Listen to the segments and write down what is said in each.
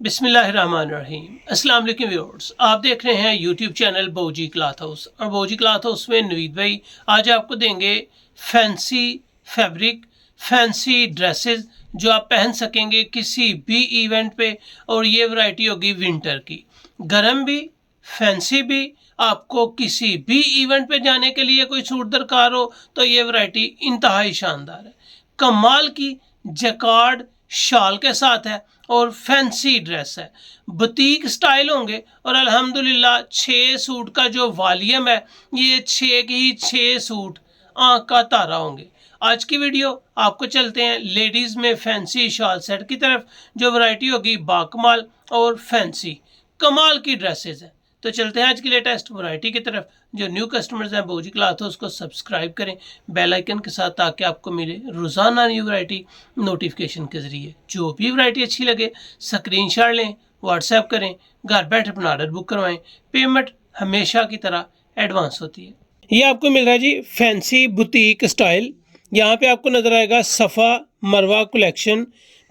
बिस्मिल्लाहिर्रहमानिर्रहीम। अस्सलाम वालेकुम व्यूअर्स, आप देख रहे हैं यूट्यूब चैनल बोजी क्लॉथ हाउस और बोजी क्लॉथ हाउस में नवीद भाई आज आपको देंगे फैंसी फैब्रिक, फैंसी ड्रेसेस जो आप पहन सकेंगे किसी भी इवेंट पे। और ये वैरायटी होगी विंटर की, गर्म भी फैंसी भी। आपको किसी भी इवेंट पे जाने के लिए कोई सूट दरकार हो तो ये वैरायटी इंतहाई शानदार है, कमाल की जैकार्ड शाल के साथ है और फैंसी ड्रेस है, बुटीक स्टाइल होंगे। और अल्हम्दुलिल्लाह 6 सूट का जो वॉल्यूम है ये 6 के ही 6 सूट आंख का तारा होंगे। आज की वीडियो आपको चलते हैं लेडीज़ में फैंसी शाल सेट की तरफ, जो वैरायटी होगी बाकमाल और फैंसी कमाल की ड्रेसेस हैं। तो चलते हैं आज की लेटेस्ट वैरायटी की तरफ। जो न्यू कस्टमर्स हैं बोजी क्लॉथ हाउस को सब्सक्राइब करें बेल आइकन के साथ, ताकि आपको मिले रोज़ाना न्यू वैरायटी नोटिफिकेशन के ज़रिए। जो भी वैरायटी अच्छी लगे स्क्रीनशॉट लें, व्हाट्सएप करें, घर बैठे अपना ऑर्डर बुक करवाएं। पेमेंट हमेशा की तरह एडवांस होती है। ये आपको मिल रहा है जी फैंसी बुटीक स्टाइल। यहाँ पे आपको नज़र आएगा सफ़ा मरवा कलेक्शन,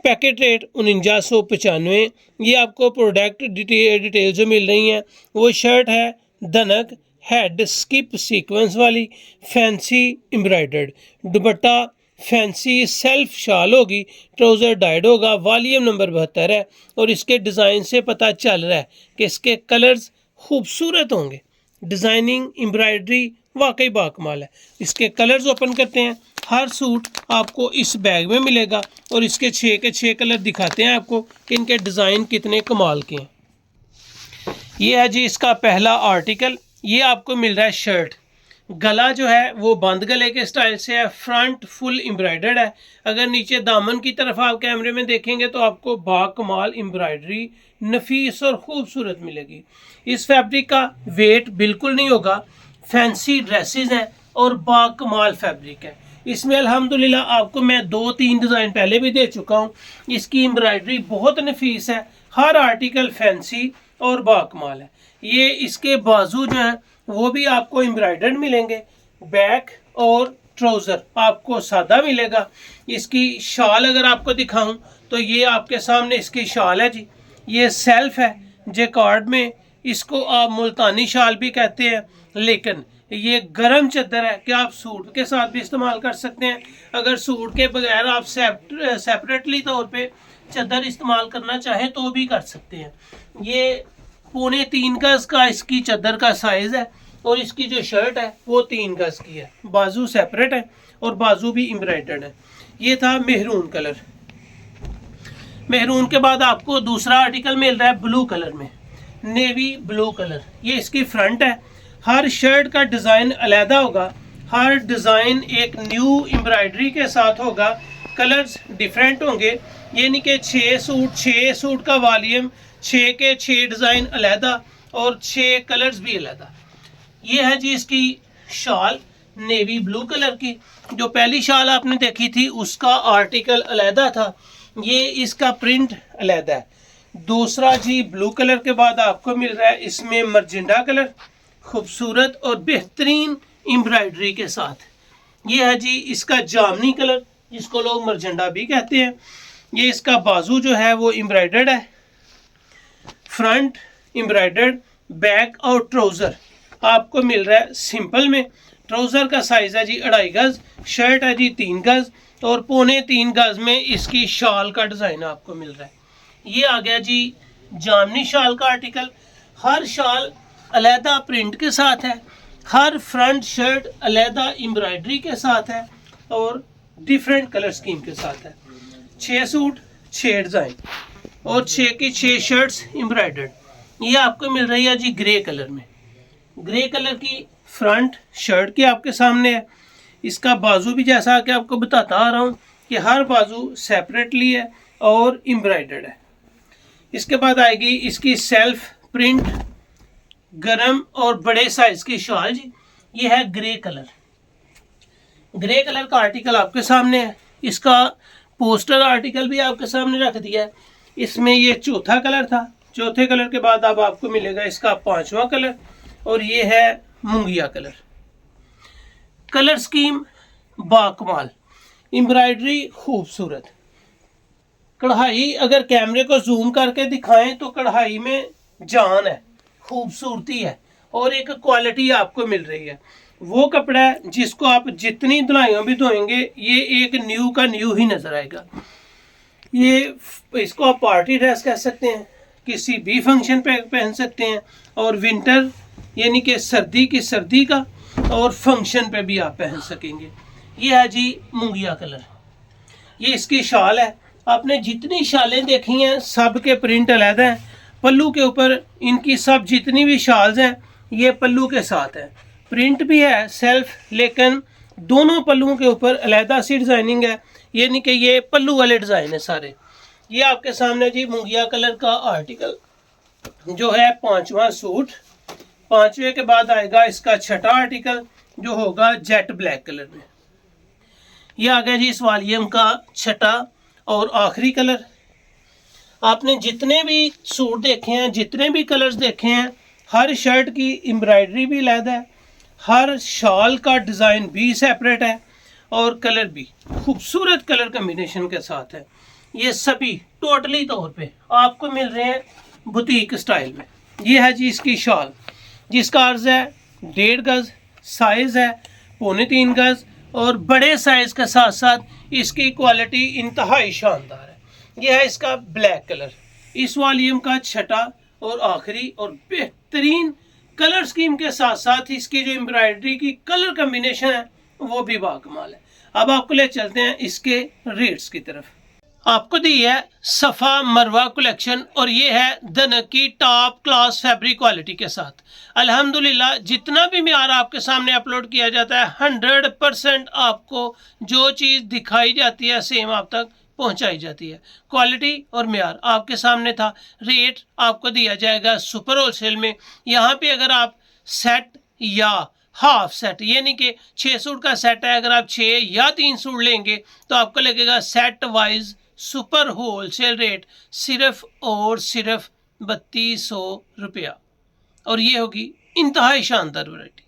पैकेट रेट 4995। ये आपको प्रोडक्ट डिटेल जो मिल रही हैं वो शर्ट है धनक हेड स्किप सीक्वेंस वाली, fancy embroidered dupatta, fancy self shawl होगी, ट्राउज़र डाइड होगा, वॉल्यूम नंबर 72 है। और इसके डिज़ाइन से पता चल रहा है कि इसके कलर्स खूबसूरत होंगे। डिज़ाइनिंग एम्ब्रॉयडरी वाकई बाकमाल है। इसके कलर्स ओपन करते हैं। हर सूट आपको इस बैग में मिलेगा और इसके 6 के 6 कलर दिखाते हैं आपको कि इनके डिज़ाइन कितने कमाल के हैं। ये है जी इसका पहला आर्टिकल। ये आपको मिल रहा है शर्ट, गला जो है वो बंद गले के स्टाइल से है, फ्रंट फुल एम्ब्रॉयडर्ड है। अगर नीचे दामन की तरफ आप कैमरे में देखेंगे तो आपको बाकमाल एम्ब्रॉयडरी नफीस और ख़ूबसूरत मिलेगी। इस फैब्रिक का वेट बिल्कुल नहीं होगा, फैंसी ड्रेसेस हैं और बाकमाल फैब्रिक है। इसमें अल्हम्दुलिल्लाह आपको मैं 2-3 डिज़ाइन पहले भी दे चुका हूँ। इसकी एम्ब्रॉयडरी बहुत नफीस है, हर आर्टिकल फैंसी और बाकमाल है। ये इसके बाजू जो हैं वो भी आपको एम्ब्रॉयडर्ड मिलेंगे, बैक और ट्राउज़र आपको सादा मिलेगा। इसकी शाल अगर आपको दिखाऊं तो ये आपके सामने इसकी शाल है जी। ये सेल्फ है जैकार्ड में, इसको आप मुल्तानी शाल भी कहते हैं, लेकिन ये गर्म चादर है कि आप सूट के साथ भी इस्तेमाल कर सकते हैं। अगर सूट के बगैर आप सेपरेटली तौर पे चादर इस्तेमाल करना चाहें तो भी कर सकते हैं। ये 3.25 गज का इसकी चादर का साइज़ है और इसकी जो शर्ट है वो 3 गज की है। बाजू सेपरेट है और बाजू भी एम्ब्रॉयडर्ड है। ये था मेहरून कलर। मेहरून के बाद आपको दूसरा आर्टिकल मिल रहा है ब्लू कलर में, नेवी ब्लू कलर। ये इसकी फ्रंट है। हर शर्ट का डिज़ाइन अलहदा होगा, हर डिज़ाइन एक न्यू एम्ब्रॉयडरी के साथ होगा, कलर्स डिफरेंट होंगे। ये नहीं कि 6 सूट का वॉल्यूम, 6 के 6 डिज़ाइन अलहदा और 6 कलर्स भी अलहदा। ये है जी इसकी शाल नेवी ब्लू कलर की। जो पहली शाल आपने देखी थी उसका आर्टिकल अलहदा था, ये इसका प्रिंट अलहदा है। दूसरा जी ब्लू कलर के बाद आपको मिल रहा है इसमें मर्जेंडा कलर, खूबसूरत और बेहतरीन एम्ब्रॉयडरी के साथ। ये है जी इसका जामनी कलर, जिसको लोग मर्जेंडा भी कहते हैं। ये इसका बाजू जो है वो एम्ब्रॉयडर्ड है, फ्रंट एम्ब्रॉयडर्ड, बैक और ट्राउज़र आपको मिल रहा है सिंपल में। ट्राउज़र का साइज़ है जी 2.5 गज, शर्ट है जी 3 गज और 3.25 गज में इसकी शाल का डिज़ाइन आपको मिल रहा है। ये आ गया जी जामनी शाल का आर्टिकल। हर शाल अलहदा प्रिंट के साथ है, हर फ्रंट शर्ट अलहदा एम्ब्रॉयडरी के साथ है और डिफरेंट कलर स्कीम के साथ है। 6 सूट 6 डिज़ाइन और 6 की 6 शर्ट्स एम्ब्रॉयडर्ड। ये आपको मिल रही है जी ग्रे कलर में। ग्रे कलर की फ्रंट शर्ट की आपके सामने है। इसका बाजू भी जैसा कि आपको बताता आ रहा हूँ कि हर बाजू सेपरेटली है और एम्ब्रॉयडर्ड है। इसके बाद आएगी इसकी सेल्फ प्रिंट गरम और बड़े साइज की शाल जी। ये है ग्रे कलर। ग्रे कलर का आर्टिकल आपके सामने है। इसका पोस्टर आर्टिकल भी आपके सामने रख दिया है। इसमें ये चौथा कलर था, चौथे कलर के बाद अब आपको मिलेगा इसका 5वां कलर और ये है मुंगिया कलर। कलर स्कीम बाकमाल, एम्ब्रॉयडरी खूबसूरत। कढ़ाई अगर कैमरे को जूम करके दिखाएं तो कढ़ाई में जान है, खूबसूरती है और एक क्वालिटी आपको मिल रही है। वो कपड़ा है जिसको आप जितनी धुलाइयों भी धोएंगे ये एक न्यू का न्यू ही नजर आएगा। ये इसको आप पार्टी ड्रेस कह सकते हैं, किसी भी फंक्शन पे पहन सकते हैं, और विंटर यानी कि सर्दी की सर्दी का, और फंक्शन पे भी आप पहन सकेंगे। ये है जी मुंगिया कलर, ये इसकी शाल है। आपने जितनी शालें देखी हैं सब के प्रिंट अलग हैं। पल्लू के ऊपर इनकी सब जितनी भी शाल्स हैं ये पल्लू के साथ है, प्रिंट भी है सेल्फ, लेकिन दोनों पल्लुओं के ऊपर अलहदा सी डिज़ाइनिंग है, यानी कि ये पल्लू वाले डिज़ाइन है सारे। ये आपके सामने जी मुंगिया कलर का आर्टिकल जो है 5वां सूट। 5वें के बाद आएगा इसका 6ठा आर्टिकल जो होगा जेट ब्लैक कलर में। ये आ गया जी इस वॉल्यूम का 6ठा और आखिरी कलर। आपने जितने भी सूट देखे हैं, जितने भी कलर्स देखे हैं, हर शर्ट की एम्ब्रॉयडरी भी अलग है, हर शॉल का डिज़ाइन भी सेपरेट है और कलर भी खूबसूरत कलर कम्बिनेशन के साथ है। ये सभी टोटली तौर पे आपको मिल रहे हैं बुटीक स्टाइल में। ये है जी इसकी शॉल जिसका अर्ज है 1.5 गज, साइज़ है 3.25 गज और बड़े साइज़ के साथ साथ इसकी क्वालिटी इंतहाई शानदार है। यह है इसका ब्लैक कलर, इस वॉल्यूम का 6ठा और आखिरी, और बेहतरीन कलर स्कीम के साथ साथ इसकी जो एम्ब्रॉयडरी की कलर कम्बिनेशन है वो भी बाकमाल है। अब आपको ले चलते हैं इसके रेट्स की तरफ। आपको दी है सफ़ा मरवा कलेक्शन और ये है दनक की टॉप क्लास फैब्रिक क्वालिटी के साथ। अल्हम्दुलिल्लाह जितना भी म्यार आपके सामने अपलोड किया जाता है 100% आपको जो चीज़ दिखाई जाती है सेम आप तक पहुंचाई जाती है। क्वालिटी और म्यार आपके सामने था। रेट आपको दिया जाएगा सुपर होलसेल में। यहाँ पे अगर आप सेट या हाफ सेट यानी कि 6 सूट का सेट है, अगर आप 6 या 3 सूट लेंगे तो आपको लगेगा set wise super wholesale rate सिर्फ और सिर्फ 3200 रुपया, और ये होगी इंतहाई शानदार वैरायटी।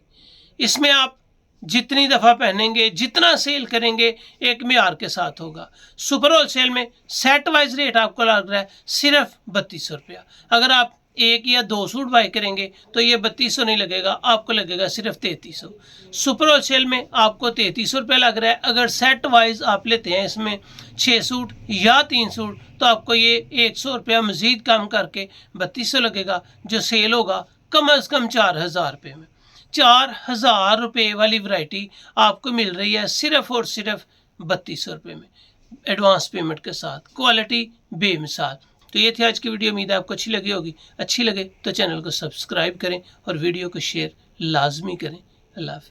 इसमें आप जितनी दफ़ा पहनेंगे, जितना सेल करेंगे, एक म्यार के साथ होगा। सुपर होलसेल में सेट वाइज रेट आपको लग रहा है सिर्फ 3200 रुपया। अगर आप 1 या 2 सूट बाई करेंगे तो ये 3200 नहीं लगेगा, आपको लगेगा सिर्फ 3300। सुपर होलसेल में आपको 3300 रुपया लग रहा है। अगर सेट वाइज आप लेते हैं इसमें 6 सूट या 3 सूट तो आपको ये 100 रुपया मज़ीद कम करके 3200 लगेगा, जो सेल होगा कम अज़ कम 4000 रुपये में। 4000 रुपये वाली वैरायटी आपको मिल रही है सिर्फ और सिर्फ 3200 रुपये में, एडवांस पेमेंट के साथ। क्वालिटी बेमिसाल। तो ये थी आज की वीडियो, उम्मीद है आपको अच्छी लगी होगी। अच्छी लगे तो चैनल को सब्सक्राइब करें और वीडियो को शेयर लाजमी करें। अल्लाह हाफ़िज़।